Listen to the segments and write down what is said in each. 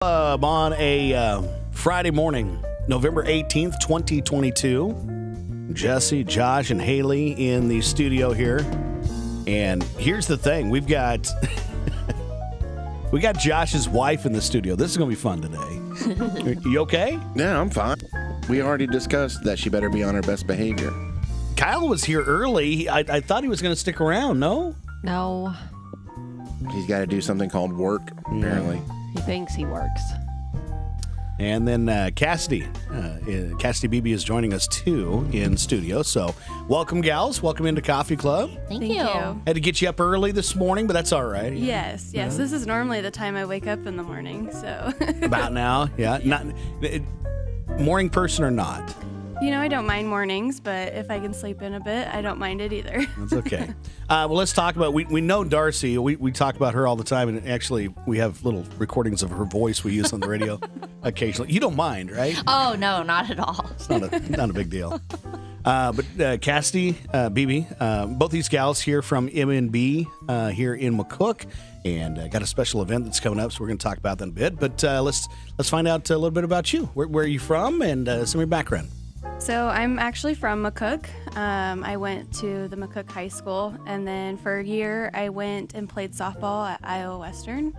On a Friday morning, November 18th, 2022. Jesse, Josh, and Haley in the studio here. And here's the thing. We got Josh's wife in the studio. This is going to be fun today. You okay? Yeah, I'm fine. We already discussed that she better be on her best behavior. Kyle was here early. I thought he was going to stick around, no? No. He's got to do something called work, apparently. He thinks he works. And then Cassidy Beebe is joining us too in studio. So welcome, gals. Welcome into Coffee Club. Thank you. Had to get you up early this morning, but that's all right. Yes. This is normally the time I wake up in the morning, so. About now, yeah. Not morning person or not? You know, I don't mind mornings, but if I can sleep in a bit, I don't mind it either. That's okay. Well, let's talk about, we know Darcy. We talk about her all the time, and actually we have little recordings of her voice we use on the radio occasionally. You don't mind, right? Oh, no, not at all. It's not a big deal. But Cassidy, Beebe, both these gals here from M&B here in McCook, and got a special event that's coming up, so we're going to talk about that in a bit. But let's find out a little bit about you. Where are you from, and some of your background? So I'm actually from McCook. I went to the McCook High School, and then for a year I went and played softball at Iowa Western,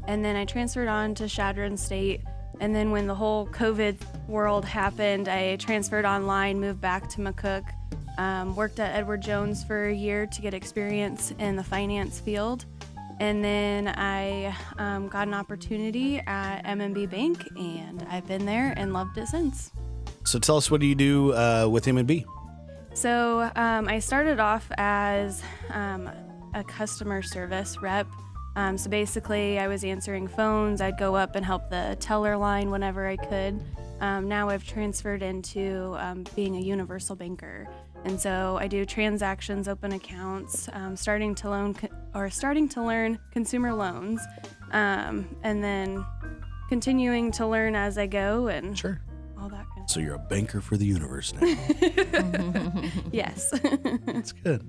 and then I transferred on to Chadron State. And then when the whole COVID world happened, I transferred online, moved back to McCook, worked at Edward Jones for a year to get experience in the finance field. And then I got an opportunity at M&B Bank, and I've been there and loved it since. So tell us, what do you do with M&B? So I started off as a customer service rep. So basically, I was answering phones. I'd go up and help the teller line whenever I could. Now I've transferred into being a universal banker. And so I do transactions, open accounts, starting to learn consumer loans, and then continuing to learn as I go and Sure. all that kind of stuff. So you're a banker for the universe now. Yes. That's good.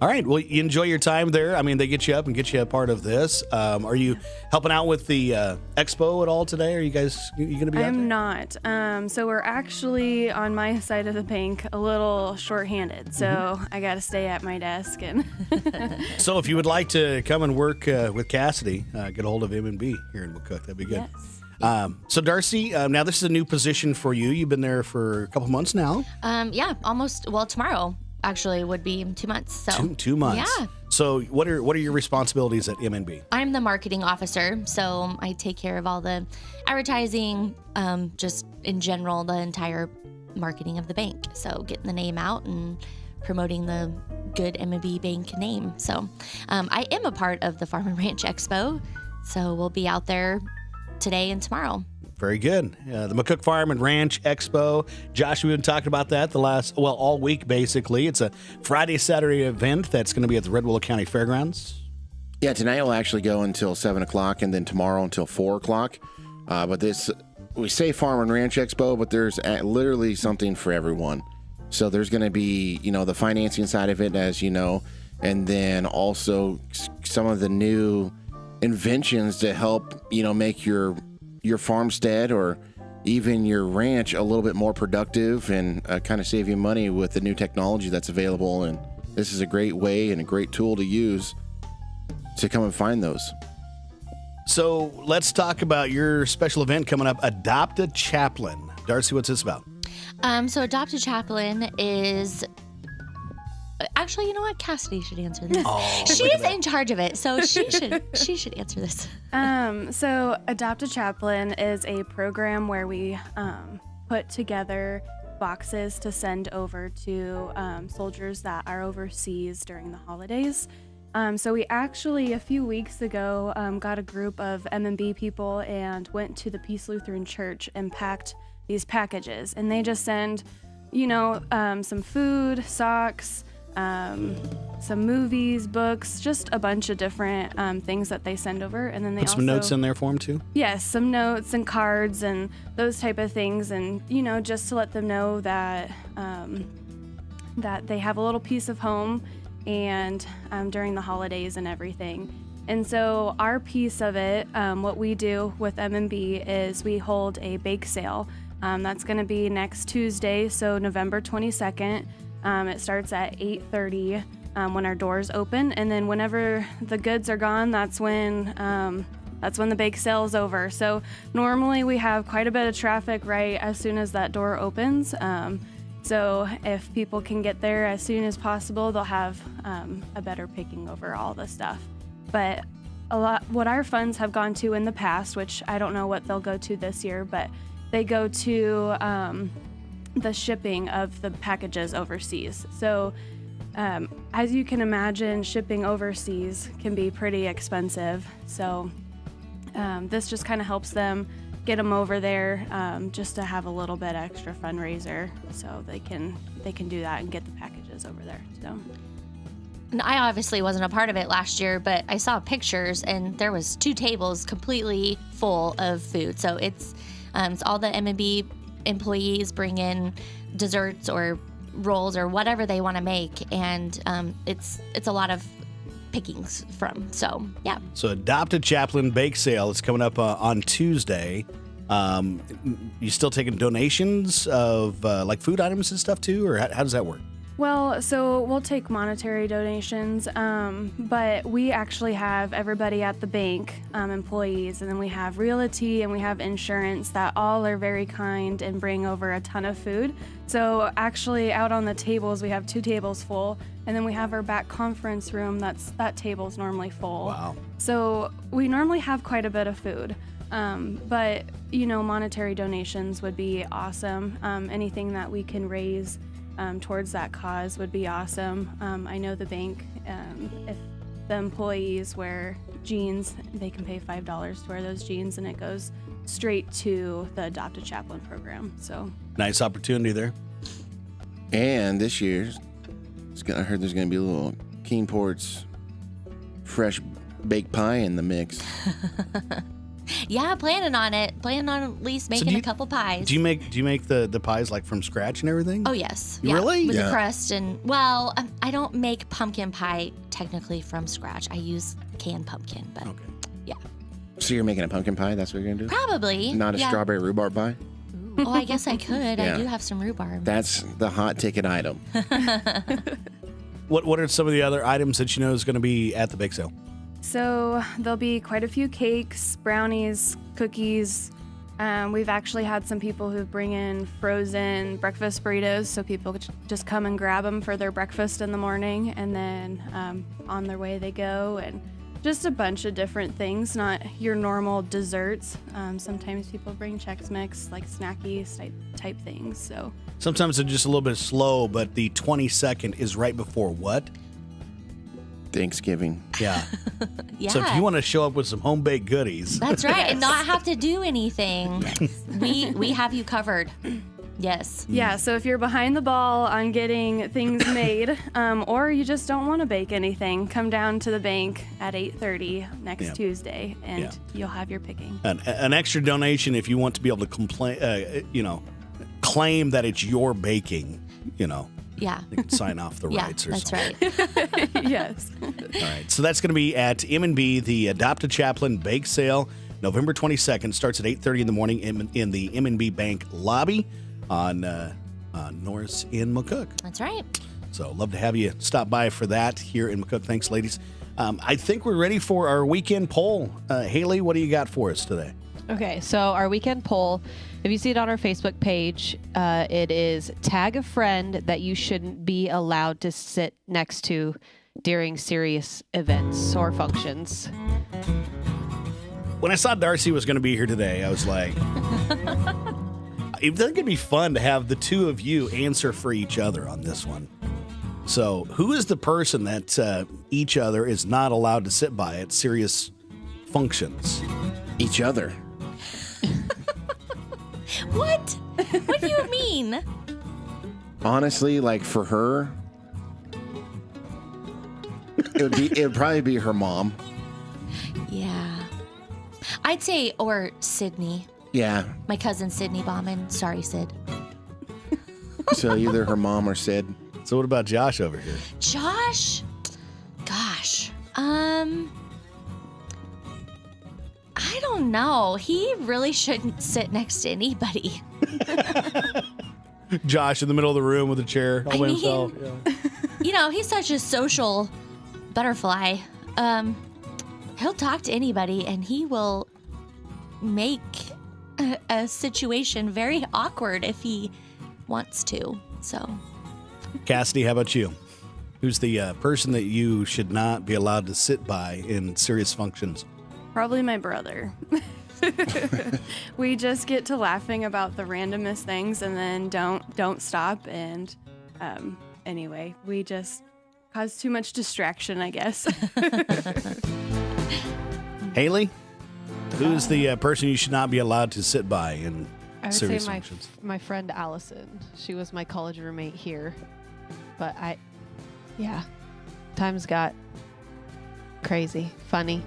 All right. Well, you enjoy your time there. I mean, they get you up and get you a part of this. Are you helping out with the expo at all today? Are you going to be out there? I'm not. So we're actually on my side of the bank a little shorthanded. So I got to stay at my desk. And So if you would like to come and work with Cassidy, get a hold of M&B here in McCook. That'd be good. yes. So Darcy, now this is a new position for you. You've been there for a couple months now. Yeah, almost. Well, tomorrow actually would be 2 months. So Two months. Yeah. So what are your responsibilities at M&B? I'm the marketing officer, so I take care of all the advertising, just in general, the entire marketing of the bank. So getting the name out and promoting the good M&B Bank name. So I am a part of the Farm and Ranch Expo, so we'll be out there today and tomorrow. Very good. The McCook Farm and Ranch Expo. Josh, we've been talking about that all week, basically. It's a Friday, Saturday event that's going to be at the Red Willow County Fairgrounds. Yeah, tonight will actually go until 7 o'clock and then tomorrow until 4 o'clock. But we say Farm and Ranch Expo, but there's literally something for everyone. So there's going to be, the financing side of it, as you know, and then also some of the new inventions to help, make your farmstead or even your ranch a little bit more productive and kind of save you money with the new technology that's available. And this is a great way and a great tool to use to come and find those. So let's talk about your special event coming up, Adopt a Chaplain. Darcy, what's this about? So Adopt a Chaplain is... Actually, you know what? Cassidy should answer this. Oh, She's in charge of it, so she should answer this. So Adopt a Chaplain is a program where we put together boxes to send over to soldiers that are overseas during the holidays. So we actually, a few weeks ago, got a group of M&B people and went to the Peace Lutheran Church and packed these packages. And they just send, some food, socks, some movies, books, just a bunch of different things that they send over. And then they Put some notes in there for them too? Yes, some notes and cards and those type of things. And, just to let them know that that they have a little piece of home and during the holidays and everything. And so our piece of it, what we do with M&B is we hold a bake sale. That's going to be next Tuesday, so November 22nd. It starts at 8:30 when our doors open, and then whenever the goods are gone, that's when the bake sale is over. So normally we have quite a bit of traffic right as soon as that door opens. So if people can get there as soon as possible, they'll have a better picking over all the stuff. But what our funds have gone to in the past, which I don't know what they'll go to this year, but they go to the shipping of the packages overseas. So as you can imagine, shipping overseas can be pretty expensive. So this just kind of helps them get them over there just to have a little bit extra fundraiser, so they can do that and get the packages over there. So. And I obviously wasn't a part of it last year, but I saw pictures and there was 2 tables completely full of food. So it's all the M&B employees bring in desserts or rolls or whatever they want to make, and it's a lot of pickings from. So yeah. So Adopt a Chaplain Bake Sale is coming up on Tuesday. You still taking donations of like food items and stuff too, or how does that work? Well, so we'll take monetary donations, but we actually have everybody at the bank, employees, and then we have realty and we have insurance that all are very kind and bring over a ton of food. So actually out on the tables, we have 2 tables full, and then we have our back conference room, that table's normally full. Wow. So we normally have quite a bit of food. But, monetary donations would be awesome. Anything that we can raise towards that cause would be awesome. I know the bank, if the employees wear jeans, they can pay $5 to wear those jeans, and it goes straight to the Adopt a Chaplain program. So Nice opportunity there. And this year, I heard there's going to be a little Keenport's fresh baked pie in the mix. Yeah, planning on it. Planning on at least making a couple pies. Do you make the pies like from scratch and everything? Oh, yes. Really? With Yeah. the crust and, I don't make pumpkin pie technically from scratch. I use canned pumpkin, but Okay. yeah. So you're making a pumpkin pie? That's what you're going to do? Probably. Not a yeah. strawberry rhubarb pie? Oh, I guess I could. Yeah. I do have some rhubarb. That's the hot ticket item. What are some of the other items that you know is going to be at the bake sale? So there'll be quite a few cakes, brownies, cookies. We've actually had some people who bring in frozen breakfast burritos, so people could just come and grab them for their breakfast in the morning, and then on their way they go, and just a bunch of different things, not your normal desserts. Sometimes people bring Chex Mix, like snacky type things. So Sometimes they're just a little bit slow, but the 22nd is right before what? Thanksgiving. Yeah. Yeah. So if you want to show up with some home baked goodies, That's right. And not have to do anything. We have you covered. Yes. yeah, so if you're behind the ball on getting things made, or you just don't want to bake anything, come down to the bank at 8:30 next Yeah. Tuesday, and Yeah. you'll have your picking. an extra donation if you want to be able to claim that it's your baking, Yeah. you can sign off the Yeah, rights or that's something. right. Yes. All right. So that's going to be at M&B, the Adopt a Chaplain Bake Sale, November 22nd. Starts at 8:30 in the morning in the M&B Bank lobby on Norris in McCook. That's right. So love to have you stop by for that here in McCook. Thanks, ladies. I think we're ready for our weekend poll. Haley, what do you got for us today? Okay, so our weekend poll, if you see it on our Facebook page, it is tag a friend that you shouldn't be allowed to sit next to during serious events or functions. When I saw Darcy was going to be here today, I was like, I think it'd be fun to have the two of you answer for each other on this one. So who is the person that each other is not allowed to sit by at serious functions? Each other. What? What do you mean? Honestly, like for her, it would probably be her mom. Yeah. I'd say, or Sydney. Yeah. My cousin Sydney Bauman. Sorry, Sid. So either her mom or Sid. So what about Josh over here? Josh? Gosh. don't know. He really shouldn't sit next to anybody. Josh in the middle of the room with a chair all by himself. Yeah. He's such a social butterfly. He'll talk to anybody, and he will make a situation very awkward if he wants to. So, Cassidy, how about you? Who's the person that you should not be allowed to sit by in serious functions? Probably my brother. We just get to laughing about the randomest things and then don't stop. And anyway, we just cause too much distraction, I guess. Haley, who's the person you should not be allowed to sit by in I would serious say functions? my friend Allison. She was my college roommate here. But times got crazy, funny.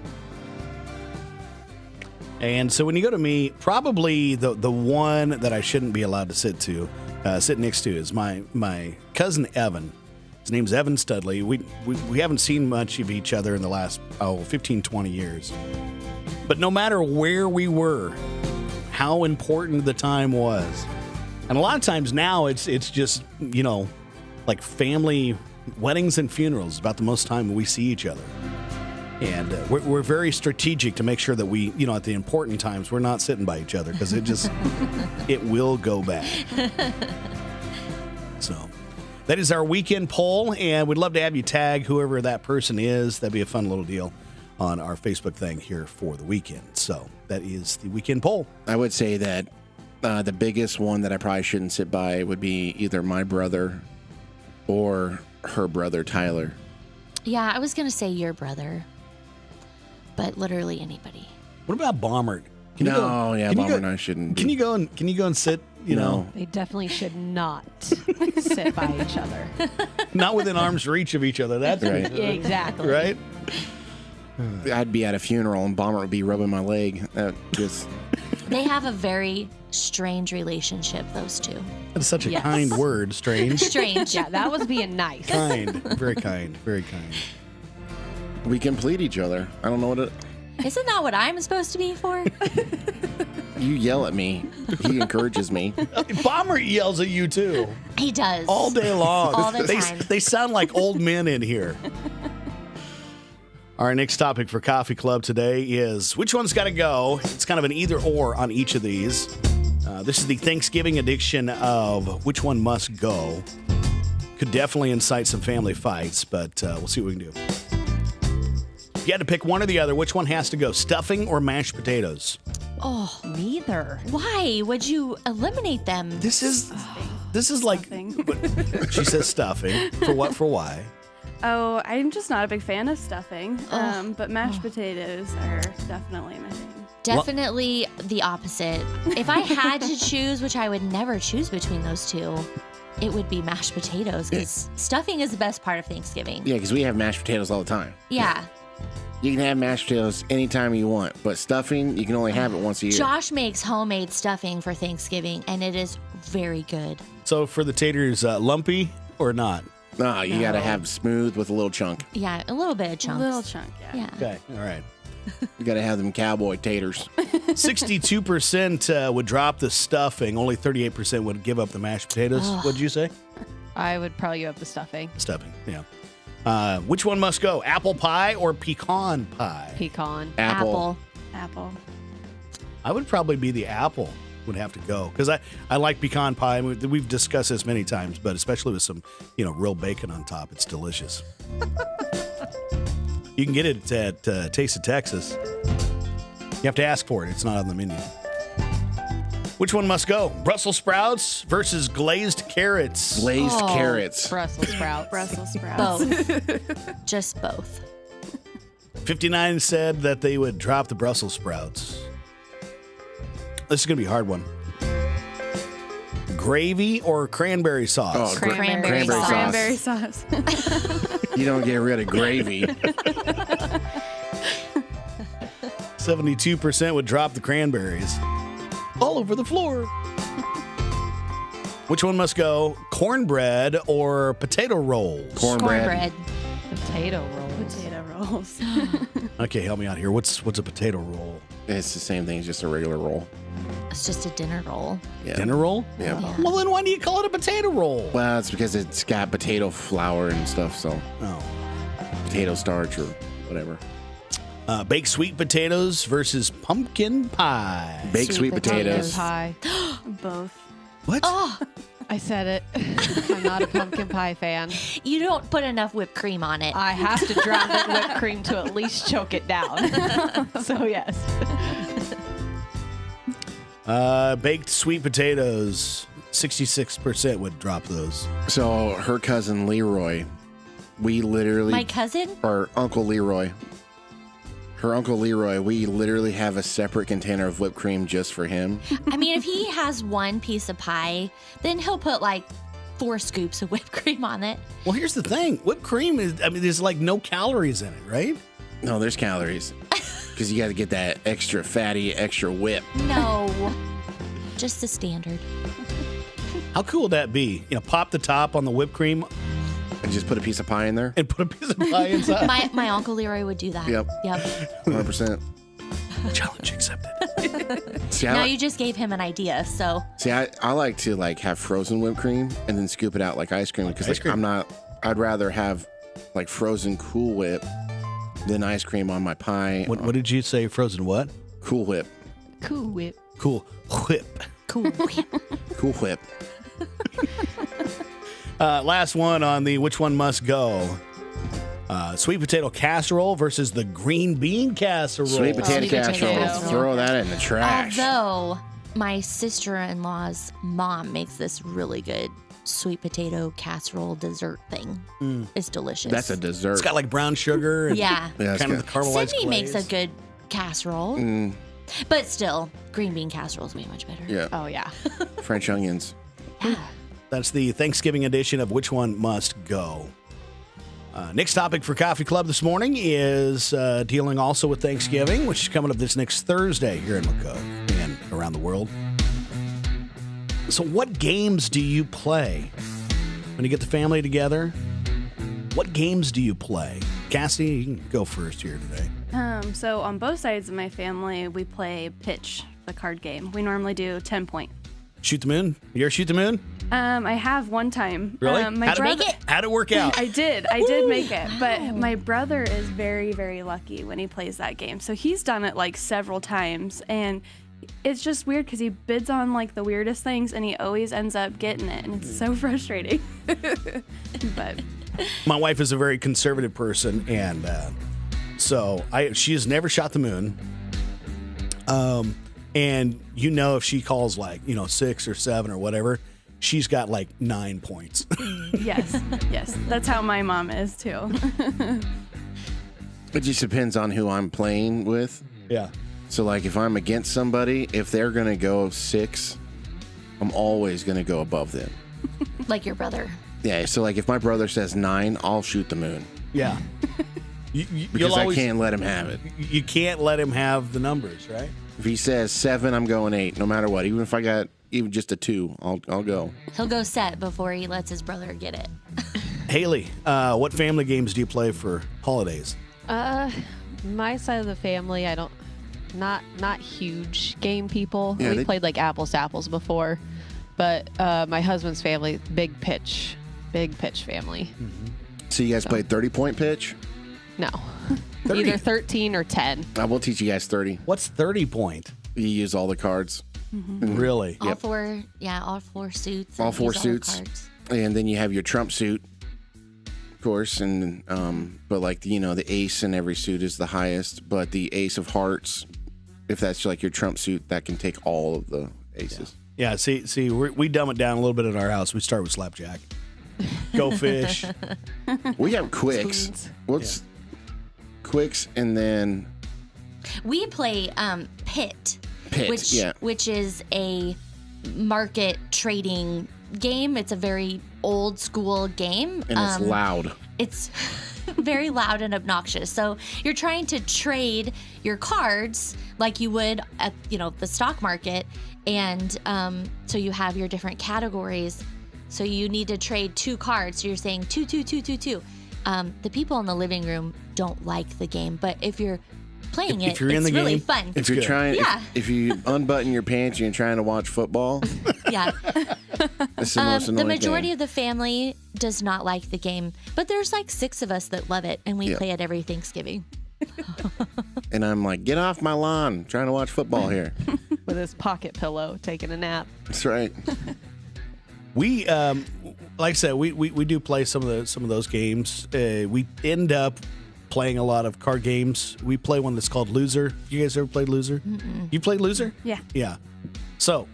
And so when you go to me, probably the one that I shouldn't be allowed to sit next to is my cousin Evan. His name's Evan Studley. We haven't seen much of each other in the last 15, 20 years. But no matter where we were, how important the time was. And a lot of times now it's just, like family weddings and funerals, about the most time we see each other. And we're very strategic to make sure that we, at the important times, we're not sitting by each other because it will go bad. So that is our weekend poll, and we'd love to have you tag whoever that person is. That'd be a fun little deal on our Facebook thing here for the weekend. So that is the weekend poll. I would say that the biggest one that I probably shouldn't sit by would be either my brother or her brother, Tyler. Yeah, I was going to say your brother, but literally anybody. What about Bomber? Bomber and I shouldn't. Can you go and sit? No. They definitely should not sit by each other. Not within arm's reach of each other. That's right. Yeah, exactly. Right? I'd be at a funeral and Bomber would be rubbing my leg. They have a very strange relationship, those two. That's such a Yes. kind word, strange. Strange. Yeah, that was being nice. Kind. Very kind. Very kind. We complete each other. I don't know what it. Isn't that what I'm supposed to be for? You yell at me. He encourages me. Bomber yells at you, too. He does. All day long. All the time. They sound like old men in here. Our next topic for Coffee Club today is which one's got to go? It's kind of an either or on each of these. This is the Thanksgiving edition of which one must go. Could definitely incite some family fights, but we'll see what we can do. If you had to pick one or the other, which one has to go? Stuffing or mashed potatoes? Oh, Neither. why would you eliminate them? This is like Stuffing. she says stuffing. For what? For why? Oh, I'm just not a big fan of stuffing. But mashed potatoes are definitely my thing. Definitely the opposite. If I had to choose, which I would never choose between those two, it would be mashed potatoes because stuffing is the best part of Thanksgiving. Yeah, because we have mashed potatoes all the time. Yeah. You can have mashed potatoes anytime you want, but stuffing, you can only have it once a year. Josh makes homemade stuffing for Thanksgiving, and it is very good. So for the taters, lumpy or not? No, you got to have smooth with a little chunk. Yeah, a little bit of chunks. Little chunk, yeah. Yeah. Okay, all right. You got to have them cowboy taters. 62% would drop the stuffing. Only 38% would give up the mashed potatoes. What'd you say? I would probably give up the stuffing. Stuffing, yeah. Which one must go? Apple pie or pecan pie? Pecan. Apple. Apple. I would probably be the apple would have to go because I like pecan pie. I mean, we've discussed this many times, but especially with some real bacon on top, it's delicious. You can get it at Taste of Texas. You have to ask for it. It's not on the menu. Which one must go? Brussels sprouts versus glazed carrots. Glazed carrots. Brussels sprouts. Brussels sprouts. Both. Just both. 59 said that they would drop the Brussels sprouts. This is going to be a hard one. Gravy or cranberry sauce? Oh, Cranberry sauce. Cranberry sauce. You don't get rid of gravy. 72% would drop the cranberries. All over the floor. Which one must go? Cornbread or potato rolls? Cornbread. Potato rolls. Potato rolls. Okay, help me out here. What's a potato roll? It's the same thing. It's just a regular roll. It's just a dinner roll. Yeah. Dinner roll? Yeah. Well, then why do you call it a potato roll? Well, it's because it's got potato flour and stuff, so Oh. potato starch or whatever. Baked sweet potatoes versus pumpkin pie. Baked sweet potatoes. Pie. Both. What? Oh, I said it. I'm not a pumpkin pie fan. you don't put enough whipped cream on it. I have to drown it in whipped cream to at least choke it down. So yes. Baked sweet potatoes. 66% would drop those. So her cousin Leroy, we literally, My cousin? or Uncle Leroy, her Uncle Leroy, we literally have a separate container of whipped cream just for him. I mean, if he has one piece of pie, then he'll put like 4 scoops of whipped cream on it. Well, here's the thing. Whipped cream is, there's like no calories in it, right? No, there's calories. Because you got to get that extra fatty, extra whip. No, just the standard. How cool would that be? Pop the top on the whipped cream And just put a piece of pie in there. and put a piece of pie inside. My Uncle Leroy would do that. Yep. 100%. Challenge accepted. See, Now you just gave him an idea, so I like to have frozen whipped cream and then scoop it out like ice cream because Ice cream. I'd rather have like frozen Cool Whip than ice cream on my pie. What did you say? Frozen what? Cool Whip. Cool whip. Cool whip. cool. Cool Whip. Last one on the which one must go. Sweet potato casserole versus the green bean casserole. Sweet potato Sweet potato casserole. casserole. Throw that in the trash. Although my sister-in-law's mom makes this really good sweet potato casserole dessert thing. It's delicious. That's a dessert. It's got like brown sugar. And Yeah. Yeah, it's kind of good. the caramelized Sydney makes a glaze. good casserole, but still, green bean casserole is way much better. Yeah. Oh yeah. French onions. That's the Thanksgiving edition of Which One Must Go. Next topic for Coffee Club this morning is dealing also with Thanksgiving, which is coming up this next Thursday here in McCook and around the world. So what games do you play when you get the family together? What games do you play? Cassie, you can go first here today. So on both sides of my family, we play pitch, the card game. We normally do 10 point. Shoot the moon? You ever shoot the moon? I have one time. Really? My How'd brother, How'd it work out? I did make it, but my brother is very, very lucky when he plays that game. So he's done it like several times, and it's just weird because he bids on like the weirdest things, and he always ends up getting it, and it's so frustrating. But My wife is a very conservative person, and so she has never shot the moon. And if she calls like 6 or 7 or whatever, she's got like 9 points. yes, that's how my mom is too. It just depends on who I'm playing with. Yeah. So like if I'm against somebody, if they're going to go 6, I'm always going to go above them. Like your brother. Yeah. So like if my brother says 9, I'll shoot the moon Yeah. because I can't let him have it. You can't let him have the numbers, right? If he says 7, I'm going 8, no matter what. Even if I got even just a 2, I'll go. He'll go set before he lets his brother get it. Haley, what family games do you play for holidays? My side of the family, not huge game people. Yeah, We played like apples to apples before, but my husband's family, big pitch family. So you guys played 30-point pitch? No, 30. either 13 or 10. I will teach you guys 30. What's 30 point? You use all the cards. Really? All 4 suits. All and 4 use the suits. cards. And then you have your trump suit, of course, and but like the ace in every suit is the highest, but the ace of hearts, if that's like your trump suit, that can take all of the aces. Yeah. See, we dumb it down a little bit at our house. We start with slapjack. Go fish. We have quicks. Spoons. What's quicks and then We play Pit, Pit, which yeah. which is a market trading game. It's a very old school game. and it's loud. It's very loud and obnoxious. So you're trying to trade your cards like you would at the stock market, and so you have your different categories. So you need to trade 2 cards. So you're saying 2, 2, 2, 2, 2. The people in the living room don't like the game, but if you're playing If you're in it's the really game, fun. If you're good. trying, Yeah. if you unbutton your pants and you're trying to watch football, Yeah. it's the most The annoying majority thing. of the family does not like the game, but there's like 6 of us that love it, and we Yeah. play it every Thanksgiving. And I'm like, get off my lawn, I'm trying to watch football here. With his pocket pillow, taking a nap. That's right. We, like I said, we do play some of those games. We end up playing a lot of card games. We play one that's called Loser. You guys ever played Loser? You played Loser? Yeah. Yeah. So,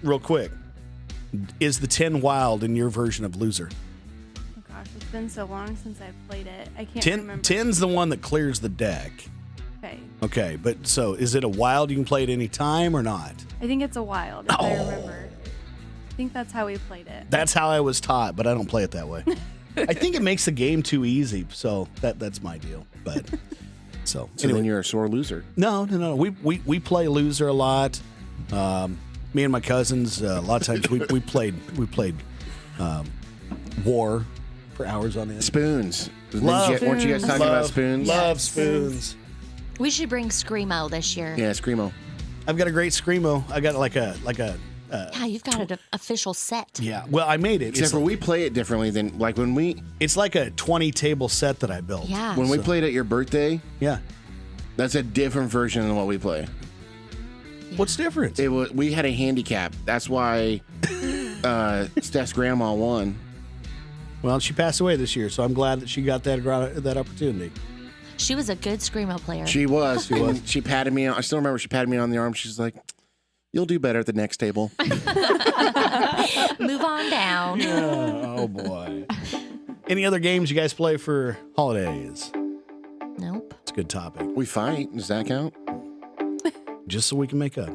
real quick, is the 10 wild in your version of Loser? Oh gosh, it's been so long since I've played it. I can't 10, remember. 10's the one that clears the deck. Okay. Okay, but so is it a wild you can play at any time or not? I think it's a wild, if I remember. I think that's how we played it. That's how I was taught, but I don't play it that way. I think it makes the game too easy, so that's my deal. But so So anyway, then you're a sore loser. no. We play Loser a lot. Me and my cousins, a lot of times we played War for hours on end. Spoons. Love Weren't you guys talking about spoons? Love spoons. We should bring Screamo this year. Yeah, Screamo. I've got a great Screamo. I got like a Yeah, you've got an official set. yeah. Well, I made it. Except for we play it differently than like when we It's like a 20 table set that I built. Yeah. when we played at your birthday. Yeah. That's a different version than what we play. What's different? We had a handicap. That's why Steph's grandma won. Well, she passed away this year, so I'm glad that she got that opportunity. She was a good Screamo player. She was. She patted me on. I still remember she patted me on the arm. She's like, "You'll do better at the next table." Move on down. Oh boy. Any other games you guys play for holidays? Nope. It's a good topic. We fight. Does that count? Just so we can make up.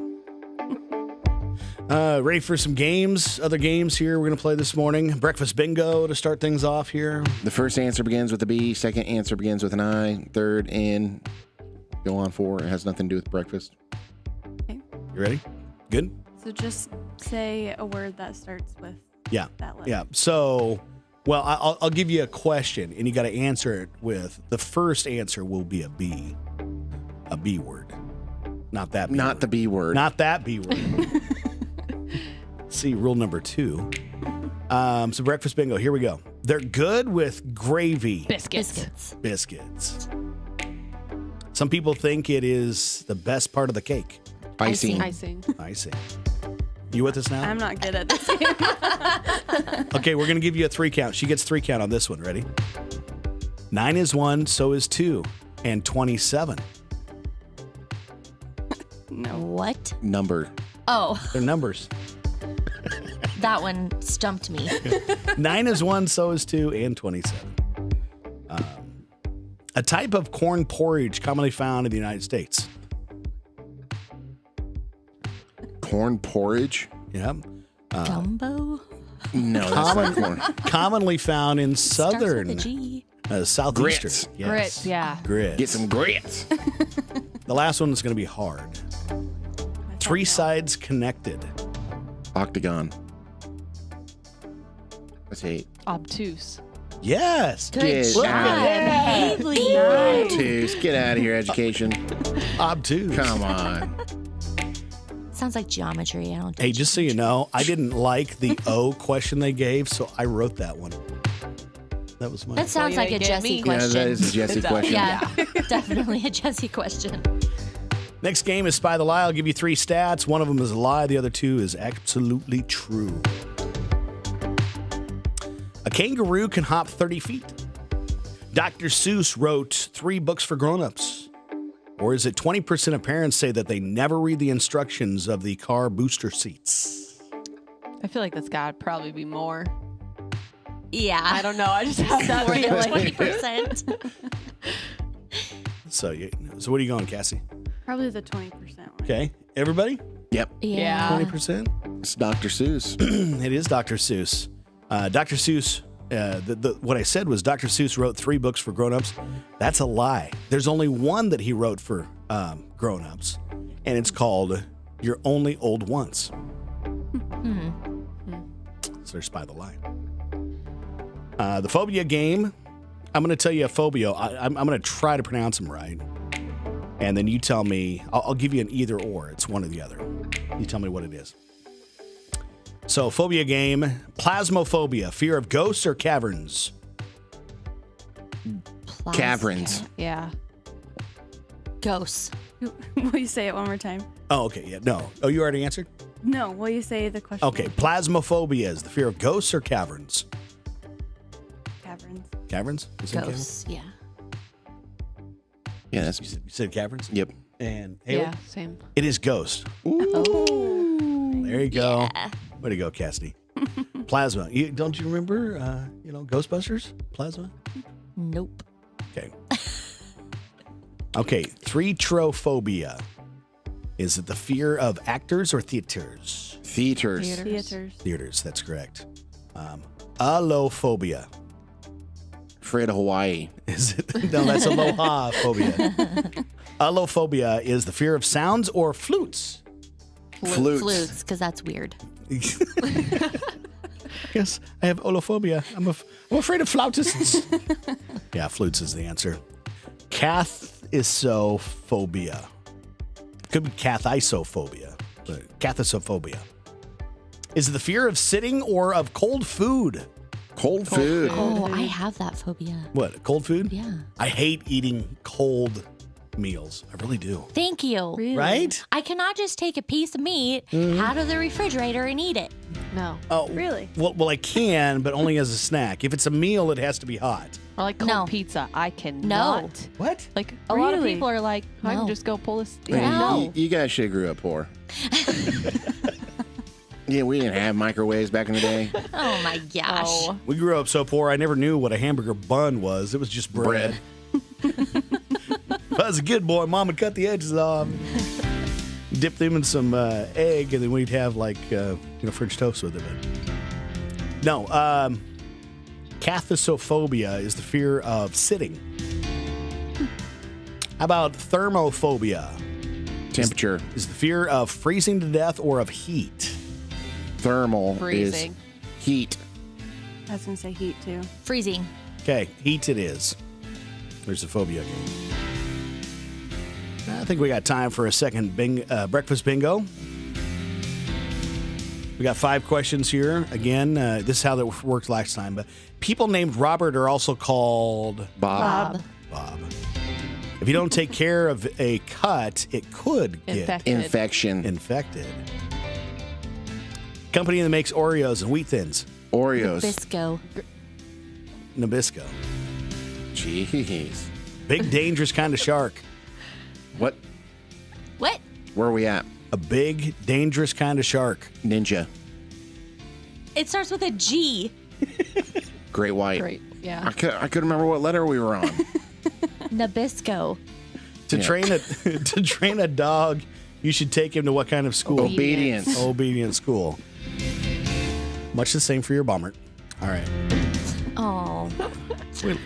Ready for some games? Other games here we're going to play this morning. Breakfast bingo to start things off here. The first answer begins with a B. Second answer begins with an I. Third and go on 4. It has nothing to do with breakfast. Okay. You ready? Good? So just say a word that starts with Yeah. that letter. Yeah. So, well, I'll give you a question, and you got to answer it with the first answer will be a B word. Not that B Not word. the B word. Not that B word. See, rule number 2. So breakfast bingo, here we go. They're good with gravy Biscuits. biscuits. Some people think it is the best part of the cake. Icing. Icing. Icing. You with us now? I'm not good at this game. Okay, we're going to give you a 3 count. She gets 3 count on this one. Ready? 9 is 1, so is 2, and 27. No. What? Number. Oh, They're numbers. that one stumped me. 9 is 1, so is 2, and 27. A type of corn porridge commonly found in the United States. Corn porridge? Yeah. Gumbo? No, that's not corn. Commonly found in Starts with a southern, G. southeastern. Grits. Yes. Grits, yeah. Grits. Get some grits. The last one is going to be hard. 3 sides connected. Octagon. That's 8. Obtuse. Yes. Good Get job, out. Haley. Obtuse. Get out of here, education. Obtuse. Come on. Sounds like geometry. I don't think Hey, just so you know, I didn't like the O question they gave, so I wrote that one. That was mine. That sounds Well, like you a ain't get Jesse me. Yeah, question. that is a Jesse It does. question. Yeah, definitely a Jesse question. Next game is Spy the Lie. I'll give you 3 stats. One of them is a lie. The other 2 is absolutely true. A kangaroo can hop 30 feet. Dr. Seuss wrote 3 books for grown-ups. Or is it 20% of parents say that they never read the instructions of the car booster seats? I feel like that's got to probably be more. Yeah. I don't know. I just have that More than feeling. 20%. So what are you going, Cassie? Probably the 20% one. Okay. Everybody? Yep. Yeah. 20%? It's Dr. Seuss. It is Dr. Seuss. Dr. Seuss, what I said was Dr. Seuss wrote 3 books for grown-ups. That's a lie. There's only one that he wrote for grown-ups, and it's called You're Only Old Once. So there's Spy the Lie. The phobia game, I'm going to tell you a phobia. I'm going to try to pronounce them right. And then you tell me, I'll give you an either or. It's one or the other. You tell me what it is. So, phobia game, plasmophobia, fear of ghosts or caverns? Caverns. Yeah. Ghosts. Will you say it one more time? Oh, okay. Yeah. No. Oh, you already answered? No, will you say the question? Okay. Plasmophobia is the fear of ghosts or caverns? Caverns. Caverns? You said Ghosts. Yeah. Yeah, that's. caverns? You said caverns? Yep. And Haley? Yeah, same. It is ghost. Oh. There you go. Yeah. Way to go, Cassidy. Plasma. Don't you remember, Ghostbusters? Plasma? Nope. Okay. Okay. Threatrophobia. Is it the fear of actors or theaters? Theaters. Theaters. Theaters. That's correct. Allophobia. Afraid of Hawaii. Is it? No, that's aloha phobia. Allophobia is the fear of sounds or flutes. Flutes. Flutes, because that's weird. Yes, I have olophobia. I'm afraid of flautists. Yeah, flutes is the answer. Cathisophobia. Could be cathisophobia, but cathisophobia. Is it the fear of sitting or of cold food? Cold food. Oh, I have that phobia. What, cold food? Yeah. I hate eating cold meals. I really do. Thank you. Really? Right? I cannot just take a piece of meat out of the refrigerator and eat it. No. Oh, Really? Well, I can, but only as a snack. If it's a meal, it has to be hot. Or like cold No. pizza. I cannot. No. What? Like a lot of Really? people are like, I No. can just go pull this. Man, No. you guys should have grew up poor. Yeah, we didn't have microwaves back in the day. Oh my gosh. Oh. We grew up so poor, I never knew what a hamburger bun was. It was just bread. If I was a good boy, Mom would cut the edges off, dip them in some egg, and then we'd have French toast with it. But no, cathisophobia is the fear of sitting. How about thermophobia? Temperature. Is the fear of freezing to death or of heat? Thermal Freezing. is heat. I was going to say heat too. Freezing. Okay, heat it is. There's the phobia game. I think we got time for a second breakfast bingo. We got 5 questions here. Again, this is how that worked last time. But people named Robert are also called Bob. Bob. If you don't take care of a cut, it could get Infected. Infection. infected. Company that makes Oreos and Wheat Thins. Oreos. Bisco. Nabisco. Jeez. Big, dangerous kind of shark. What? What? Where are we at? A big, dangerous kind of shark. Ninja. It starts with a G. Great white. Great. Yeah. I couldn't remember what letter we were on. Nabisco. To Yeah. train a dog, you should take him to what kind of school? Obedience. Obedient school. Much the same for your bomber. All right. Oh,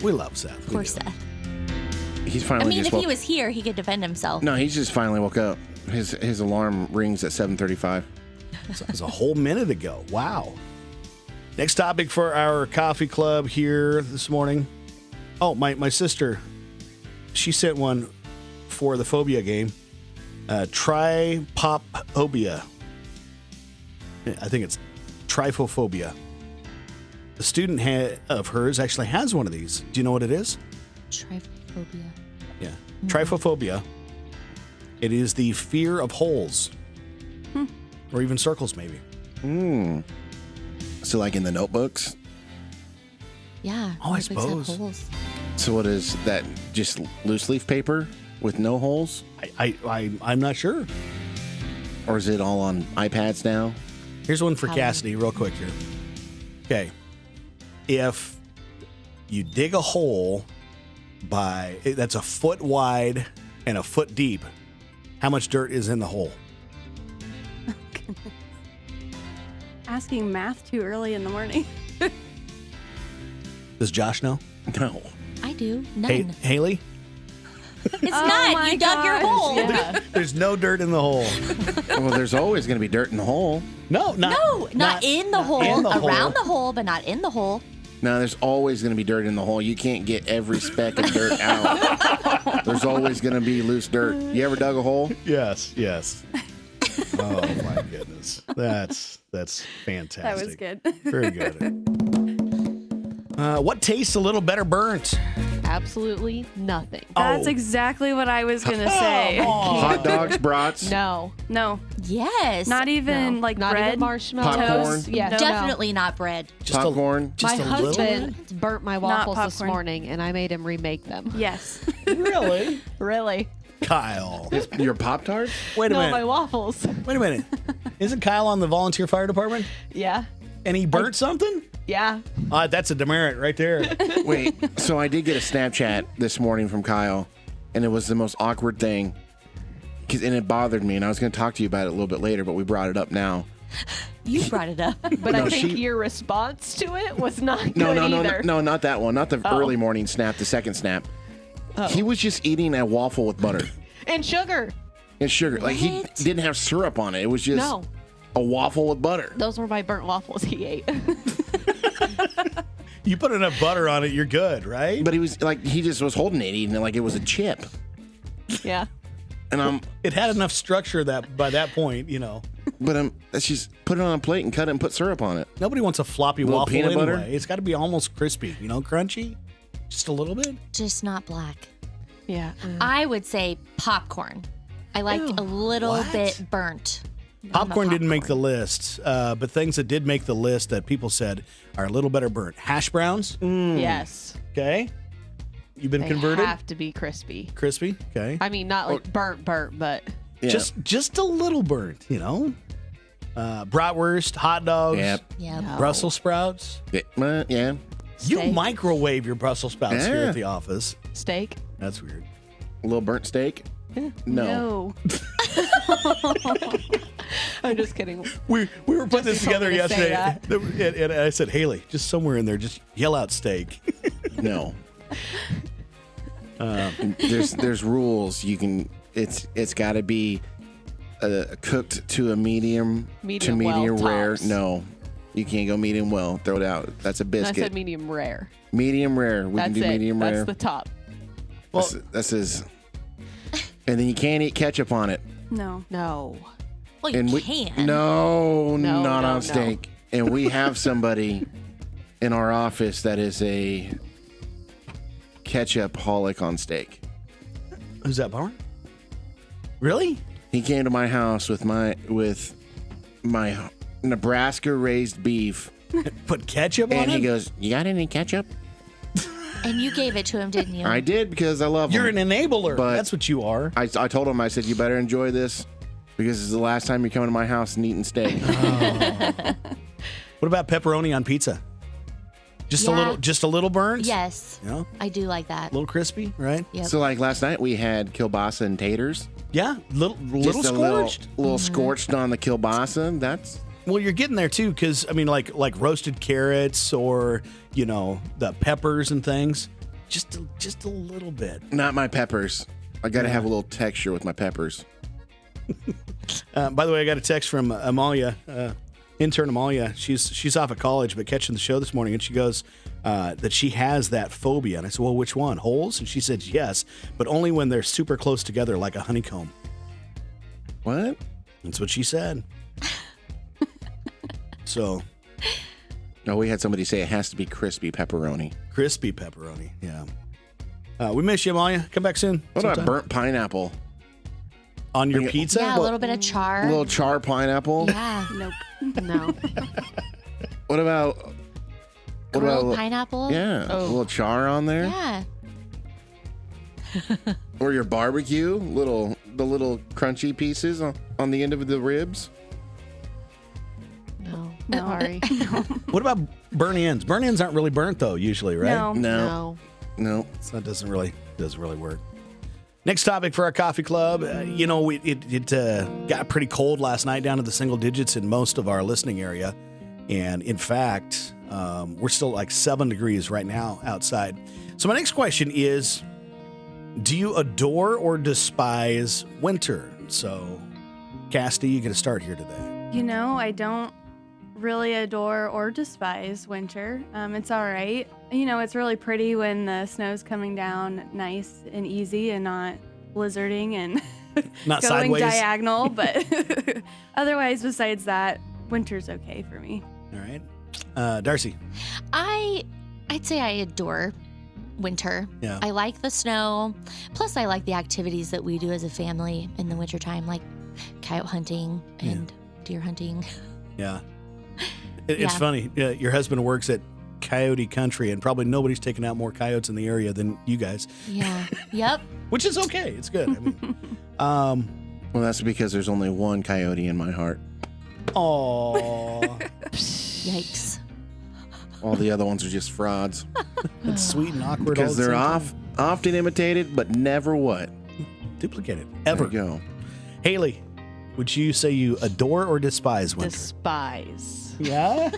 We love Seth. We poor do. Seth. He's I finally mean, just if woke he was here, he could defend himself. No, he's just finally woke up. His alarm rings at 7:35. That was a whole minute ago. Wow. Next topic for our coffee club here this morning. Oh, my sister, she sent one for the phobia game. Tripophobia. I think it's trypophobia. The student of hers actually has one of these. Do you know what it is? Trypophobia. Yeah. Trypophobia. It is the fear of holes. Or even circles, maybe. So, like in the notebooks. Yeah. Oh, I notebooks have suppose. holes. So, what is that? Just loose leaf paper with no holes, I'm not sure. or is it all on iPads now? Here's one for Probably. Cassidy, real quick here. Okay. If you dig a hole that's a foot wide and a foot deep, how much dirt is in the hole? Asking math too early in the morning. Does Josh know? No. I do. None. Haley? It's not. my You dug your gosh, hole. Yeah. There's no dirt in the hole. Well, there's always going to be dirt in the hole. No, No, not in the hole. in the hole. Around the hole, but not in the hole. No, there's always going to be dirt in the hole. You can't get every speck of dirt out. There's always going to be loose dirt. You ever dug a hole? Yes. Oh my goodness, that's fantastic. That was good. Very good. What tastes a little better burnt? Absolutely nothing. That's exactly what I was gonna say. Hot dogs, brats, No. No, Yes. not even like Not bread. even marshmallows. Popcorn? Yeah, no. Definitely not bread. Just popcorn. Just My a little husband bit? burnt my waffles this popcorn. morning, and I made him remake them. Yes. Really? Really? Kyle. Your Pop-Tarts? Wait a No, minute. my waffles. Wait a minute. Isn't Kyle on the volunteer fire department? Yeah. And he burnt something? Yeah. That's a demerit right there. Wait, so I did get a Snapchat this morning from Kyle, and it was the most awkward thing. And it bothered me, and I was going to talk to you about it a little bit later, but we brought it up now. You brought it up. But No, I think she- your response to it was not good No, either. not that one. Not the early morning snap, the second snap. He was just eating a waffle with butter And sugar. and sugar. Like, he What? didn't have syrup on it. It was just No. a waffle with butter. Those were my burnt waffles he ate. You put enough butter on it, you're good, right? But he was like, he just was holding it, eating it like it was a chip. Yeah. And It had enough structure that by that point, let's just put it on a plate and cut it and put syrup on it. nobody wants a floppy Little waffle peanut anyway. butter? It's got to be almost crispy, crunchy, just a little bit. Just not black. Yeah. I would say popcorn. I like a little What? bit burnt. Popcorn didn't make the list, but things that did make the list that people said are a little better burnt. Hash browns, Yes. okay. You've been They converted. have to be crispy. Crispy, okay. I mean, not like burnt, but Yeah. Just a little burnt, Bratwurst, hot dogs, Yep. Yeah. No. Brussels sprouts. Yeah. You Steak. microwave your Brussels sprouts here Yeah. at the office. Steak. That's weird. A little burnt steak? No. No. I'm just kidding. We were putting this Jesse told together me to say yesterday, and I said, Haley, just somewhere in there, just yell out steak. No. There's rules. You can. It's got to be cooked to a medium to Medium medium well rare. tops. No, you can't go medium well. Throw it out. That's a I biscuit. said medium rare. Medium rare. We can That's do it. medium That's rare. the top. This is. And then you can't eat ketchup on it. No. No. Well, you And we can. no, No, not no, on no. steak. And we have somebody in our office that is a ketchup-holic on steak. Who's that, Bummer? Really? He came to my house with my Nebraska raised beef, Put ketchup on and it? he goes, "You got any ketchup?" And you gave it to him, didn't you? I did because I love You're him. an enabler. But- That's what you are. I told him, I said, "You better enjoy this because this is the last time you're coming to my house and eating steak." What about pepperoni on pizza? Just Yeah. a little burnt? Yes. A I do like that. little crispy, right? Yep. So like last night we had kielbasa and taters. Yeah, little Just scorched. a little scorched on the kielbasa. That's Well, you're getting there too, because I mean, like roasted carrots or the peppers and things. Just a little bit. not my peppers. I got to have a little texture with my peppers. By the way, I got a text from Amalia, intern Amalia. She's off at college, but catching the show this morning, and she goes that she has that phobia. And I said, well, which one? Holes? And she said, yes, but only when they're super close together, like a honeycomb. What? That's what she said. So No, we had somebody say it has to be crispy pepperoni. crispy pepperoni, yeah. We miss you, Amalia. Come back soon. What about sometime. burnt pineapple? On your Yeah. pizza? Yeah, a little bit of char. A little char pineapple? Yeah. Nope. No. What about Grilled pineapple. Yeah, a little char on there. Yeah. Or your barbecue, the little crunchy pieces on the end of the ribs. No. No. Sorry. What about burnt ends? Burnt ends aren't really burnt though, usually, right? No. No. No. So that doesn't really work. Next topic for our coffee club. It got pretty cold last night, down to the single digits in most of our listening area, and in fact, we're still like 7 degrees right now outside. So my next question is, do you adore or despise winter? So, Casty, you get to start here today. I don't really adore or despise winter. It's all right. it's really pretty when the snow's coming down nice and easy and not blizzarding and Not going sideways. diagonal. But otherwise, besides that, winter's okay for me. All right. Darcy. I'd say I adore winter. Yeah. I like the snow. Plus, I like the activities that we do as a family in the wintertime, like coyote hunting and deer hunting. Yeah. It's Yeah. funny. Your husband works at Coyote Country, and probably nobody's taken out more coyotes in the area than you guys, Yeah. Yep. which is okay. It's good. I mean, Well, that's because there's only one coyote in my heart. oh, Yikes. All the other ones are just frauds it's sweet and awkward. all because at the they're same time. often imitated, but never what? Duplicated There ever. you go. Haley, would you say you adore or despise winter? Despise. Yeah.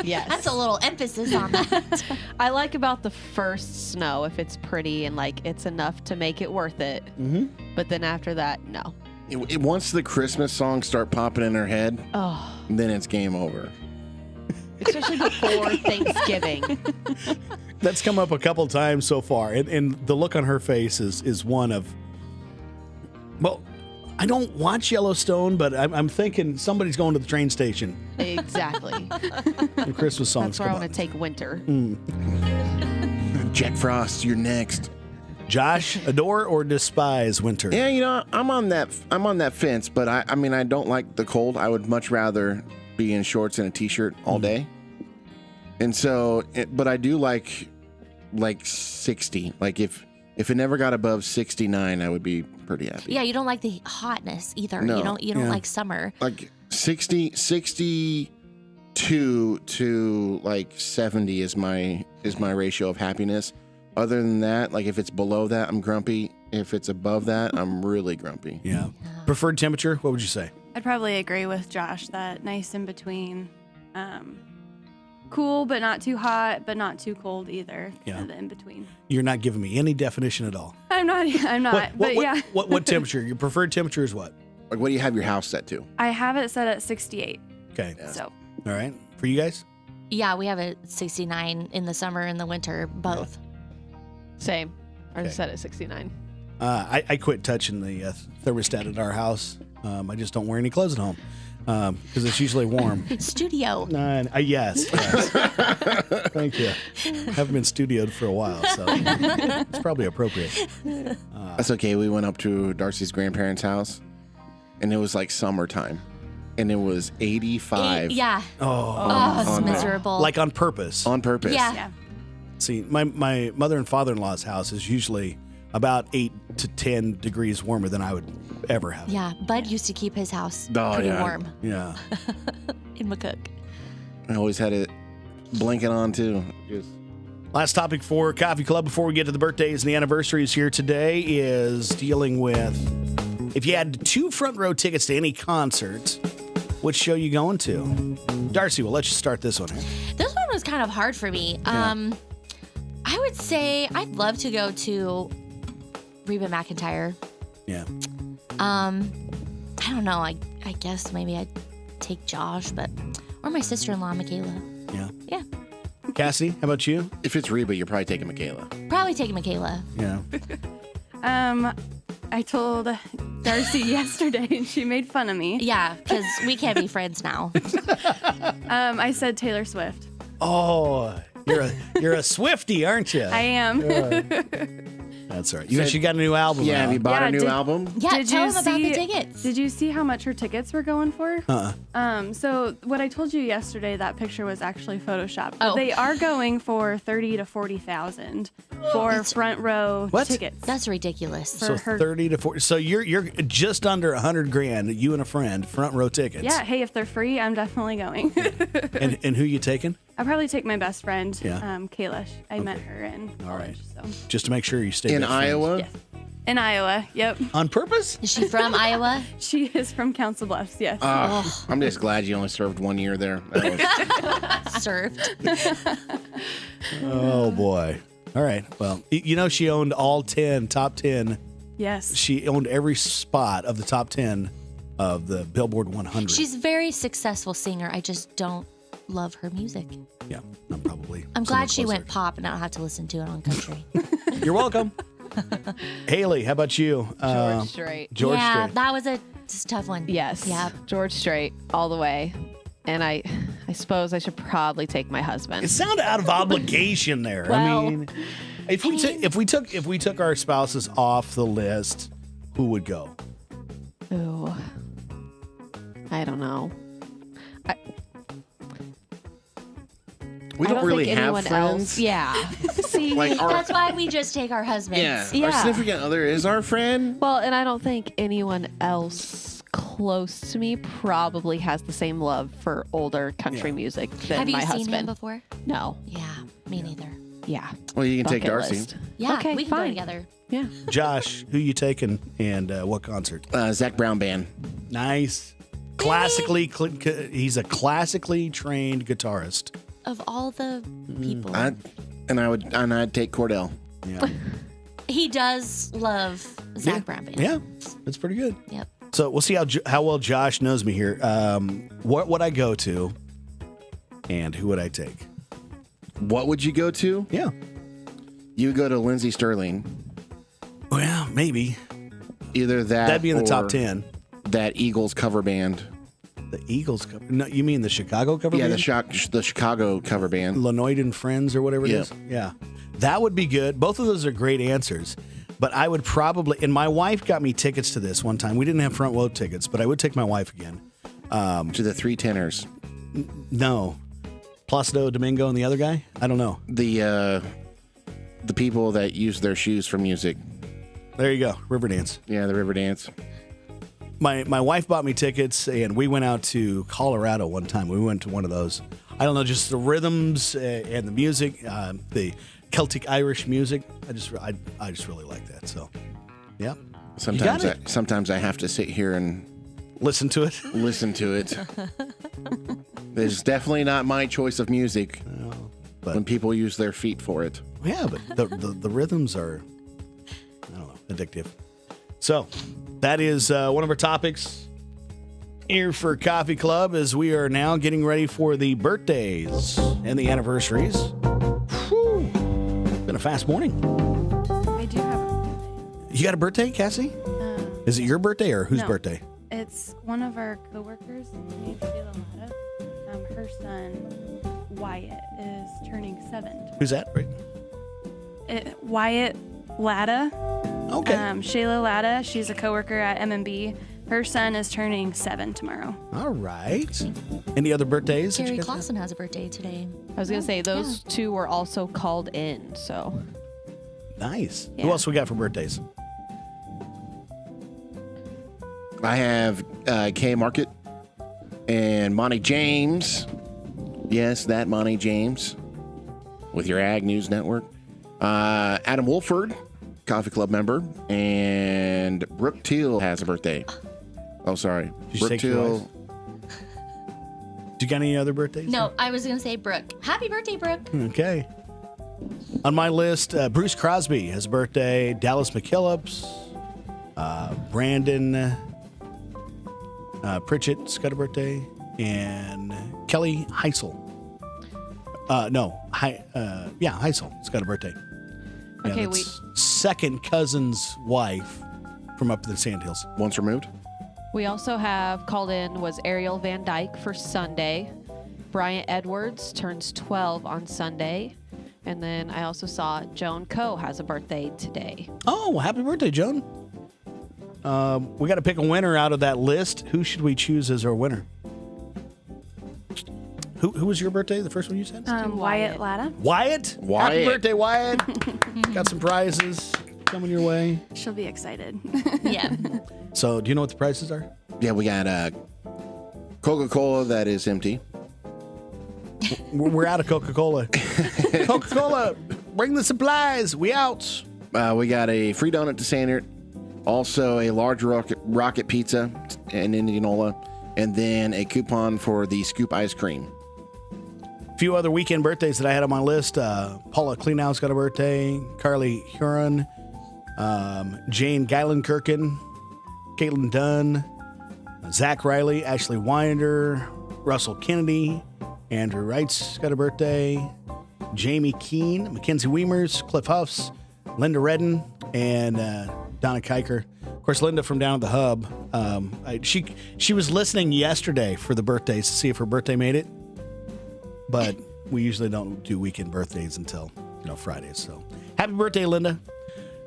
Yes. That's a little emphasis on that. I like about the first snow if it's pretty and like it's enough to make it worth it. Mm-hmm. But then after that, no. Once the Christmas songs start popping in her head, Oh, then it's game over. especially before Thanksgiving. That's come up a couple times so far, and the look on her face is one of, well, I don't watch Yellowstone, but I'm thinking somebody's going to the train station. Exactly. The Christmas songs That's where I come want up. to take winter. Jack Frost, you're next. Josh, adore or despise winter? Yeah, I'm on that fence, but I mean, I don't like the cold. I would much rather be in shorts and a t-shirt all day. And so, but I do like 60. Like if it never got above 69, I would be pretty happy. Yeah, you don't like the hotness either. No. You don't Yeah. like summer. Like 62 to like 70 is my ratio of happiness. Other than that, like if it's below that, I'm grumpy. If it's above that, I'm really grumpy. Yeah. Preferred temperature? What would you say? I'd probably agree with Josh that nice in between. Cool, but not too hot, but not too cold either. Yeah. Kind of the in between. You're not giving me any definition at all. I'm not. Yeah. What temperature? Your preferred temperature is what? Like, what do you have your house set to? I have it set at 68. Okay. So All right. For you guys? Yeah, we have a 69 in the summer and the winter, both. Same. I Okay. set at 69. I quit touching the thermostat at our house. I just don't wear any clothes at home because it's usually warm. Studio. Yes. Thank you. Haven't been studioed for a while, so it's probably appropriate. That's okay. We went up to Darcy's grandparents' house, and it was like summertime, and it was 85 Yeah. Oh, It's on there. miserable. like on purpose. on purpose. Yeah. yeah. See, my mother and father-in-law's house is usually about 8 to 10 degrees warmer than I would ever have. Yeah, Bud used to keep his house Oh, pretty yeah. warm Yeah. in McCook. I always had it blinking on too. Just Last topic for Coffee Club before we get to the birthdays and the anniversaries here today is dealing with if you had 2 front row tickets to any concert, which show you going to? Darcy, well, let's just start this one here. This one was kind of hard for me. Yeah. I would say I'd love to go to Reba McEntire. Yeah. I don't know. I guess maybe I'd take Josh, or my sister-in-law, Michaela. Yeah. Yeah, Cassidy, how about you? if it's Reba, you're probably taking Michaela. probably take Michaela. Yeah. I told Darcy yesterday, and she made fun of me. Yeah, because we can't be friends now. I said Taylor Swift. Oh, you're a Swiftie, aren't you? I am. That's all right. You know she got a new album Yeah, out. have you bought Yeah, a new did- album? Yeah, Did tell you them about the see- tickets. Did you see how much her tickets were going for? So what I told you yesterday, that picture was actually photoshopped. But Oh. they are going for 30 to 40,000 for front row What? tickets. That's ridiculous. So her- 30 to 40. So you're just under $100,000. You and a friend, front row tickets. Yeah, hey, if they're free, I'm definitely going. And who you taking? I'll probably take my best friend, Yeah. Kayla. I met her in All right. college. So. Just to make sure you stay In best friends. Iowa? Yes. In Iowa, yep. On purpose? Is she from Iowa? She is from Council Bluffs, yes. I'm just glad you only served 1 year there. That was- Served. Oh boy. All right. Well, she owned all 10, top 10. Yes. She owned every spot of the top 10 of the Billboard 100. She's a very successful singer. I just don't love her music. Yeah, I'm probably. I'm glad she somewhat went pop and I don't have to listen to it on country. closer. You're welcome. Haley, how about you? George Strait. George yeah, Strait. that was a tough one. Yes. Yeah. George Strait all the way. And I suppose I should probably take my husband. It sounded out of obligation there. Well, I mean, if we took our spouses off the list, who would go? Ooh. I don't know. We I don't really think have anyone friends. else. Yeah. See, Like our, That's why we just take our husbands. our significant other is our friend. well, and I don't think anyone else close to me probably has the same love for older country music than Have you my seen husband. him before? No. Yeah, me neither. Yeah. Well, you can take Bucket Darcy. list. Yeah, Okay, we can fine. go together. Yeah. Josh, who you taking and what concert? Zach Brown Band. Nice. He's a classically trained guitarist. Of all the people, I'd take Cordell. Yeah. he does love Zach Brown Band. Yeah, that's pretty good. Yep. So we'll see how well Josh knows me here. What would I go to, and who would I take? What would you go to? Yeah. You would go to Lindsey Sterling. Well, maybe Either that. that'd be in the top or 10. That Eagles cover band. The Eagles cover. No, you mean the Chicago cover? Yeah, band? the Chicago cover band. Lanoid and Friends or whatever it Yeah. is. Yeah. That would be good. Both of those are great answers. But I would probably, and my wife got me tickets to this one time. We didn't have front row tickets, but I would take my wife again. To the Three Tenors. No. Placido Domingo and the other guy? I don't know. The people that use their shoes for music. There you go. Riverdance. Yeah, the River Dance. My wife bought me tickets, and we went out to Colorado one time. We went to one of those. I don't know, just the rhythms and the music, the Celtic Irish music. I just really like that. So, yeah. Sometimes I have to sit here and Listen to it. listen to it. It's definitely not my choice of music but- when people use their feet for it. Yeah, but the rhythms are, I don't know, addictive. So that is one of our topics here for Coffee Club as we are now getting ready for the birthdays and the anniversaries. Whew. Been a fast morning. I do have a birthday. You got a birthday, Cassie? Is it your birthday or whose no. birthday? It's one of our coworkers, named Sheila Latta. Her son, Wyatt, is turning 7. Who's that? Right. Wyatt Latta. Okay. Shayla Latta, she's a coworker at M&B. Her son is turning 7 tomorrow. All right. Any other birthdays? that you Gary guys have? Clausen has a birthday today. I was going to say, those two were also called in, so. Nice. Yeah. Who else we got for birthdays? I have Kay Market and Monty James. Yes, that Monty James with your Ag News Network. Adam Wolford, Coffee Club member, and Brooke Teal has a birthday. Oh, sorry. Did you Brooke take your Teal. wife? Do you got any other birthdays? No, I was going to say Brooke. Happy birthday, Brooke. Okay. On my list, Bruce Crosby has a birthday. Dallas McKillips. Brandon Pritchett's got a birthday. And Kelly Heisel. Heisel's got a birthday. Yeah, Okay, that's second cousin's wife from up in the Sandhills. Once removed. We also have called in was Ariel Van Dyke for Sunday. Bryant Edwards turns 12 on Sunday. And then I also saw Joan Coe has a birthday today. Oh, well, happy birthday, Joan. We got to pick a winner out of that list. Who should we choose as our winner? Who was your birthday? The first one you said? Wyatt Latta. Wyatt. Happy Wyatt. birthday, Wyatt. Got some prizes coming your way. She'll be excited. Yeah. So, do you know what the prizes are? Yeah, we got Coca-Cola that is empty. We're out of Coca-Cola. Coca-Cola, bring the supplies. We out. We got a free donut to Sandert. Also a large rocket pizza in Indianola. And then a coupon for the Scoop ice cream. A few other weekend birthdays that I had on my list. Paula Kleinow's got a birthday. Carly Huron. Jane Geilenkirchen. Caitlin Dunn. Zach Riley. Ashley Winder. Russell Kennedy. Andrew Wright's got a birthday. Jamie Keene, Mackenzie Weimers, Cliff Huffs, Linda Redden, and Donna Kiker. Of course, Linda from down at the hub. She was listening yesterday for the birthdays to see if her birthday made it. But we usually don't do weekend birthdays until Fridays. So happy birthday, Linda.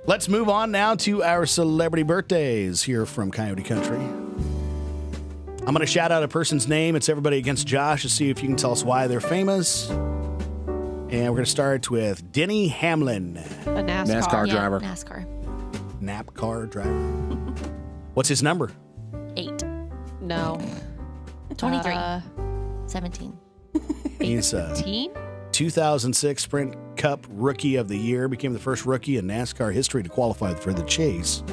Let's move on now to our celebrity birthdays here from Coyote Country. I'm going to shout out a person's name. It's everybody against Josh to see if you can tell us why they're famous. And we're going to start with Denny Hamlin. A NASCAR Yeah, driver. NASCAR. Driver. What's his number? 8. No. 23. 17. He's a 18? 2006 Sprint Cup Rookie of the Year. Became the first rookie in NASCAR history to qualify for the chase.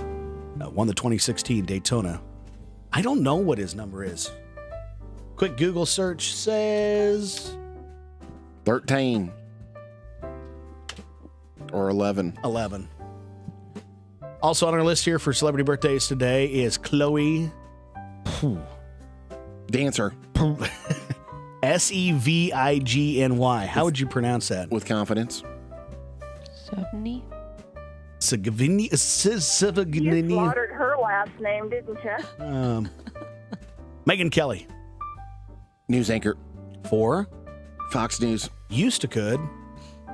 Won the 2016 Daytona. I don't know what his number is. Quick Google search says 13 or 11. 11. Also on our list here for celebrity birthdays today is Chloe Dancer Sevigny. How would you pronounce that? with confidence. 70? Sevigny. You slaughtered her last name, didn't you? Megyn Kelly. News anchor. 4. Fox News. Used to could.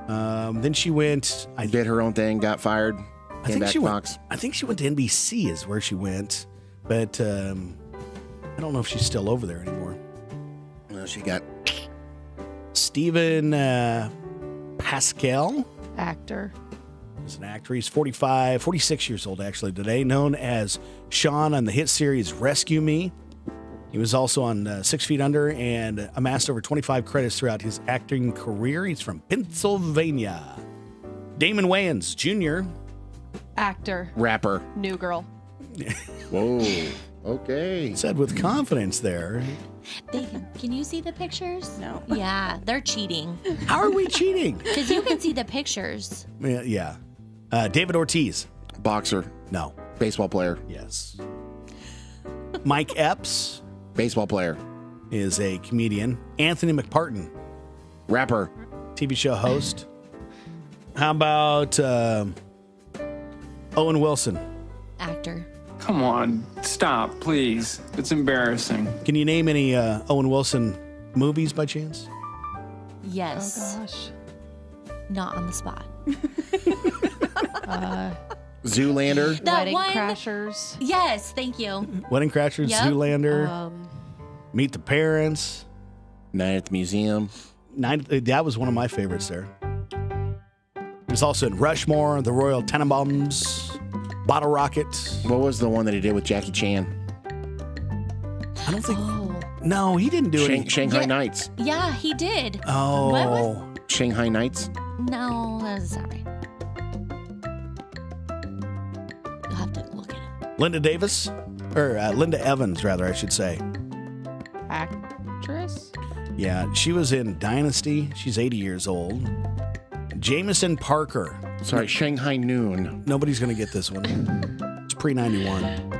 Then she went. Did her own thing, got fired, came back to went. Fox. I think she went to NBC is where she went, but I don't know if she's still over there anymore. Well, she got Stephen Pascal Actor. is an actor. He's 46 years old actually today, known as Sean on the hit series Rescue Me. He was also on 6 Feet Under and amassed over 25 credits throughout his acting career. He's from Pennsylvania. Damon Wayans Jr. Actor. rapper. New Girl. Whoa. Okay. said with confidence there. Can you see the pictures? No. Yeah, they're cheating. How are we cheating? Because you can see the pictures. Yeah. David Ortiz. Boxer. No. Baseball player. Yes. Mike Epps Baseball player. is a comedian. Anthony McPartin, Rapper. TV show host. How about Owen Wilson? Actor. Come on, stop, please. It's embarrassing. Can you name any Owen Wilson movies by chance? Yes. Oh, gosh. Not on the spot. Zoolander. That Wedding one. Crashers. Yes, thank you. Wedding Crashers, Yep. Zoolander, Meet the Parents. Night at the Museum. That was one of my favorites there. He was also in Rushmore, The Royal Tenenbaums, Bottle Rocket. What was the one that he did with Jackie Chan? I don't think. Oh. No, he didn't do it. Shanghai Yeah. Nights. Yeah, he did. Oh. What was- Shanghai Nights. No, that's not right. You'll have to look it up. Linda Davis, or Linda Evans, rather, I should say. Actress? Yeah, she was in Dynasty. She's 80 years old. Jameson Parker. Sorry, Shanghai Noon. Nobody's going to get this one. It's pre-91.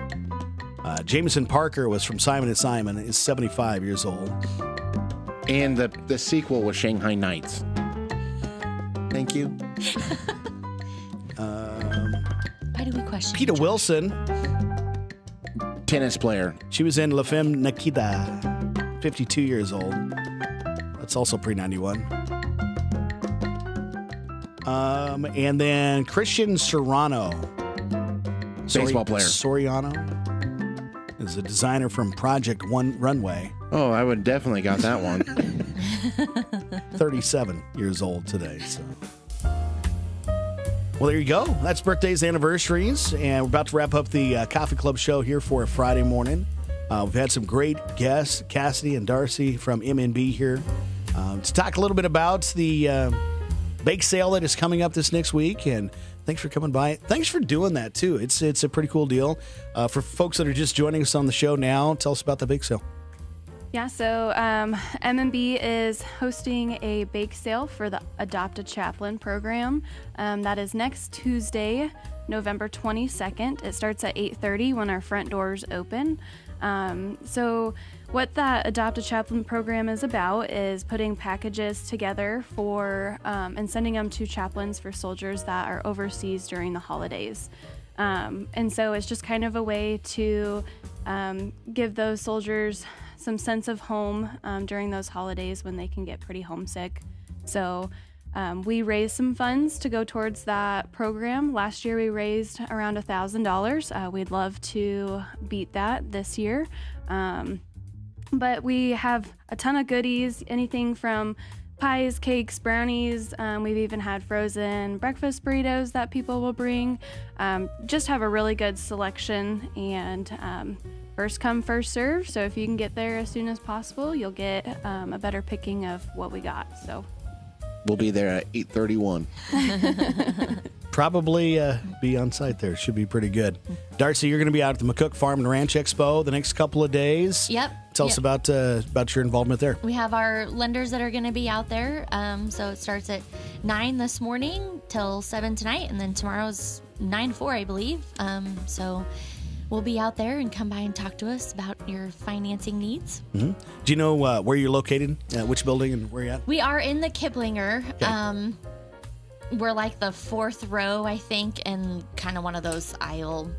Jameson Parker was from Simon & Simon. Is 75 years old. And the sequel was Shanghai Nights. Thank you. Why do we question Peta each other? Wilson. Tennis player. She was in La Femme Nikita. 52 years old. That's also pre-91. And then Christian Serrano. Baseball player. Soriano is a designer from Project One Runway. Oh, I would definitely got that one. 37 years old today. So, well, there you go. That's birthdays, anniversaries, and we're about to wrap up the Coffee Club show here for a Friday morning. We've had some great guests, Cassidy and Darcy from MNB here, to talk a little bit about the bake sale that is coming up this next week. And thanks for coming by. Thanks for doing that too. It's a pretty cool deal. For folks that are just joining us on the show now, tell us about the bake sale. Yeah, so MMB is hosting a bake sale for the Adopt a Chaplain program. That is next Tuesday, November 22nd. It starts at 8:30 when our front doors open. So what that Adopt a Chaplain program is about is putting packages together for and sending them to chaplains for soldiers that are overseas during the holidays. And so it's just kind of a way to give those soldiers some sense of home during those holidays when they can get pretty homesick. So we raised some funds to go towards that program. Last year we raised around $1,000. We'd love to beat that this year. But we have a ton of goodies, anything from pies, cakes, brownies. We've even had frozen breakfast burritos that people will bring. Just have a really good selection, and first come, first serve. So if you can get there as soon as possible, you'll get a better picking of what we got. So we'll be there at 8:31. Probably be on site there. Should be pretty good. Darcy, you're going to be out at the McCook Farm and Ranch Expo the next couple of days. Yep. Tell us about your involvement there. We have our lenders that are going to be out there. So it starts at 9 this morning till 7 tonight, and then tomorrow's 9 to 4, I believe. So we'll be out there, and come by and talk to us about your financing needs. Mm-hmm. Do you know where you're located? Which building and where you're at? We are in the Kiplinger. Okay. We're like the 4th row, I think, and kind of one of those aisle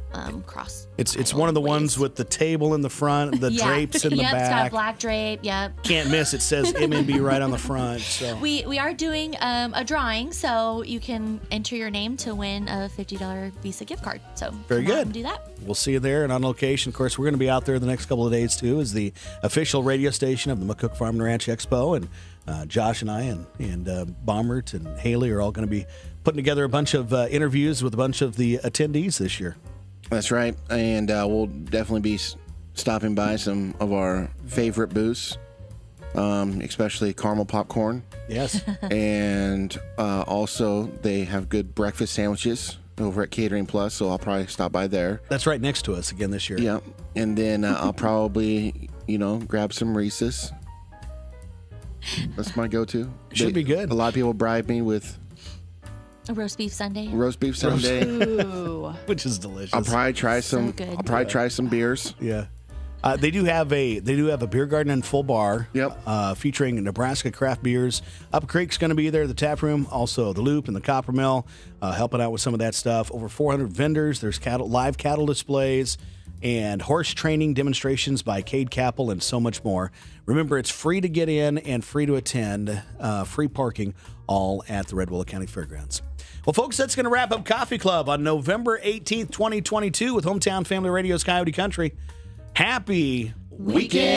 cross. It's one of the ones with the table in the front, the drapes in the back. back. It's got a black drape. Yep. Can't miss. It says MNB right on the front. So we are doing a drawing, so you can enter your name to win a $50 Visa gift card. So very come out good. and do that. We'll see you there and on location. Of course, we're going to be out there the next couple of days too, as the official radio station of the McCook Farm and Ranch Expo, and Josh and I and Baumert and Haley are all going to be putting together a bunch of interviews with a bunch of the attendees this year. That's right. And we'll definitely be stopping by some of our favorite booths, especially caramel popcorn. Yes. And also they have good breakfast sandwiches over at Catering Plus, so I'll probably stop by there. That's right next to us again this year. Yeah. And then I'll probably, grab some Reese's. That's my go-to. Should be good. A lot of people bribe me with A roast beef sundae. Ooh. Which is delicious. I'll probably try So some. good. I'll probably try some beers. Yeah. They do have a beer garden and full bar. Yep. Featuring Nebraska craft beers. Up Creek's going to be there, the tap room, also the Loop and the Copper Mill, helping out with some of that stuff. Over 400 vendors. There's live cattle displays and horse training demonstrations by Cade Capel and so much more. Remember, it's free to get in and free to attend. Free parking, all at the Red Willow County Fairgrounds. Well, folks, that's going to wrap up Coffee Club on November 18th, 2022 with Hometown Family Radio's Coyote Country. Happy weekend.